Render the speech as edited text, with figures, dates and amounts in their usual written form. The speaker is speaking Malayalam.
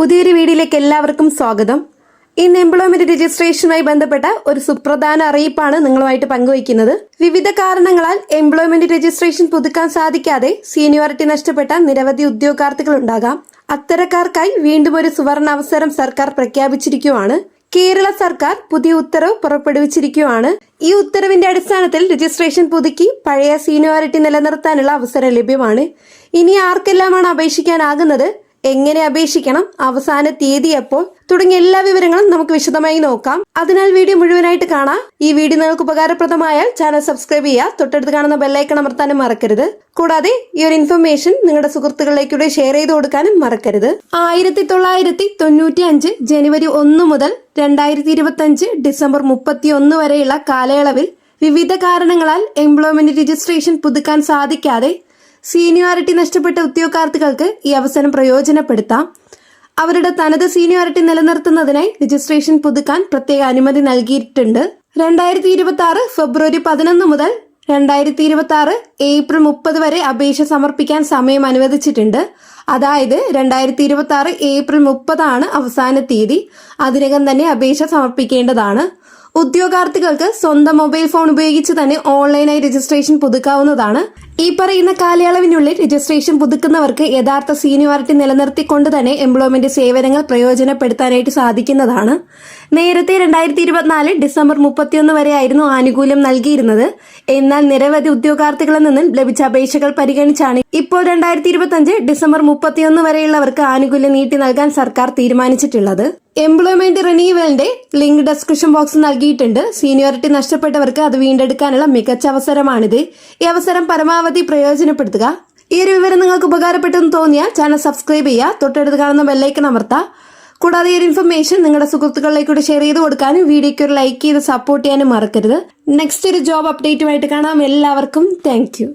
പുതിയൊരു വീഡിയോയിലേക്ക് എല്ലാവർക്കും സ്വാഗതം. ഇന്ന് എംപ്ലോയ്മെന്റ് രജിസ്ട്രേഷനുമായി ബന്ധപ്പെട്ട ഒരു സുപ്രധാന അറിയിപ്പാണ് നിങ്ങളുമായിട്ട് പങ്കുവയ്ക്കുന്നത്. വിവിധ കാരണങ്ങളാൽ എംപ്ലോയ്മെന്റ് രജിസ്ട്രേഷൻ പുതുക്കാൻ സാധിക്കാതെ സീനിയോറിറ്റി നഷ്ടപ്പെട്ട നിരവധി ഉദ്യോഗാർത്ഥികൾ ഉണ്ടാകാം. അത്തരക്കാർക്കായി വീണ്ടും ഒരു സുവർണ അവസരം സർക്കാർ പ്രഖ്യാപിച്ചിരിക്കുകയാണ്. കേരള സർക്കാർ പുതിയ ഉത്തരവ് പുറപ്പെടുവിച്ചിരിക്കുകയാണ്. ഈ ഉത്തരവിന്റെ അടിസ്ഥാനത്തിൽ രജിസ്ട്രേഷൻ പുതുക്കി പഴയ സീനിയോറിറ്റി നിലനിർത്താനുള്ള അവസരം ലഭ്യമാണ്. ഇനി ആർക്കെല്ലാമാണ് അപേക്ഷിക്കാനാകുന്നത്, എങ്ങനെ അപേക്ഷിക്കണം, അവസാന തീയതി എപ്പോൾ തുടങ്ങിയ എല്ലാ വിവരങ്ങളും നമുക്ക് വിശദമായി നോക്കാം. അതിനാൽ വീഡിയോ മുഴുവനായിട്ട് കാണാം. ഈ വീഡിയോ നിങ്ങൾക്ക് ഉപകാരപ്രദമായാൽ ചാനൽ സബ്സ്ക്രൈബ് ചെയ്യുക, തൊട്ടടുത്ത് കാണുന്ന ബെല്ലൈക്കൺ അമർത്താനും മറക്കരുത്. കൂടാതെ ഈ ഒരു ഇൻഫർമേഷൻ നിങ്ങളുടെ സുഹൃത്തുക്കളിലേക്കൂടെ ഷെയർ ചെയ്ത് കൊടുക്കാനും മറക്കരുത്. 1995 ജനുവരി 1 മുതൽ 2025 ഡിസംബർ 31 വരെയുള്ള കാലയളവിൽ വിവിധ കാരണങ്ങളാൽ എംപ്ലോയ്മെന്റ് രജിസ്ട്രേഷൻ പുതുക്കാൻ സാധിക്കാതെ സീനിയോറിറ്റി നഷ്ടപ്പെട്ട ഉദ്യോഗാർത്ഥികൾക്ക് ഈ അവസരം പ്രയോജനപ്പെടുത്താം. അവരുടെ തനത് സീനിയോറിറ്റി നിലനിർത്തുന്നതിനായി രജിസ്ട്രേഷൻ പുതുക്കാൻ പ്രത്യേക അനുമതി നൽകിയിട്ടുണ്ട്. 2026 ഫെബ്രുവരി 11 മുതൽ 2026 ഏപ്രിൽ 30 വരെ അപേക്ഷ സമർപ്പിക്കാൻ സമയം അനുവദിച്ചിട്ടുണ്ട്. അതായത് 2026 ഏപ്രിൽ 30 അവസാന തീയതി. അതിനകം തന്നെ അപേക്ഷ സമർപ്പിക്കേണ്ടതാണ്. ഉദ്യോഗാർത്ഥികൾക്ക് സ്വന്തം മൊബൈൽ ഫോൺ ഉപയോഗിച്ച് തന്നെ ഓൺലൈനായി രജിസ്ട്രേഷൻ പുതുക്കാവുന്നതാണ്. ഈ പറയുന്ന കാലയളവിനുള്ളിൽ രജിസ്ട്രേഷൻ പുതുക്കുന്നവർക്ക് യഥാർത്ഥ സീനിയോറിറ്റി നിലനിർത്തിക്കൊണ്ട് തന്നെ എംപ്ലോയ്മെന്റ് സേവനങ്ങൾ പ്രയോജനപ്പെടുത്താനായിട്ട് സാധിക്കുന്നതാണ്. നേരത്തെ 2024 ഡിസംബർ 31 വരെയായിരുന്നു ആനുകൂല്യം നൽകിയിരുന്നത്. എന്നാൽ നിരവധി ഉദ്യോഗാർത്ഥികളിൽ നിന്നും ലഭിച്ച അപേക്ഷകൾ പരിഗണിച്ചാണ് ഇപ്പോൾ 2025 ഡിസംബർ 31 വരെയുള്ളവർക്ക് ആനുകൂല്യം നീട്ടി നൽകാൻ സർക്കാർ തീരുമാനിച്ചിട്ടുള്ളത്. എംപ്ലോയ്മെന്റ് റിന്യൂവലിന്റെ ലിങ്ക് ഡിസ്ക്രിപ്ഷൻ ബോക്സ് നൽകിയിട്ടുണ്ട്. സീനിയോറിറ്റി നഷ്ടപ്പെട്ടവർക്ക് അത് വീണ്ടെടുക്കാനുള്ള മികച്ച അവസരമാണിത്. ഈ അവസരം പരമാവധി പ്രയോജനപ്പെടുത്തുക. ഈ ഒരു വിവരം നിങ്ങൾക്ക് ഉപകാരപ്പെട്ടെന്ന് തോന്നിയാൽ ചാനൽ സബ്സ്ക്രൈബ് ചെയ്യുക, തൊട്ടടുത്ത് കാണുന്ന ബെല്ലൈക്കൺ അമർത്തുക. കൂടാതെ ഈ ഒരു ഇൻഫർമേഷൻ നിങ്ങളുടെ സുഹൃത്തുക്കളിലേക്കൂടെ ഷെയർ ചെയ്ത് കൊടുക്കാനും വീഡിയോയ്ക്ക് ഒരു ലൈക്ക് ചെയ്ത് സപ്പോർട്ട് ചെയ്യാനും മറക്കരുത്. നെക്സ്റ്റ് ഒരു ജോബ് അപ്ഡേറ്റുമായിട്ട് കാണാം. എല്ലാവർക്കും താങ്ക് യു.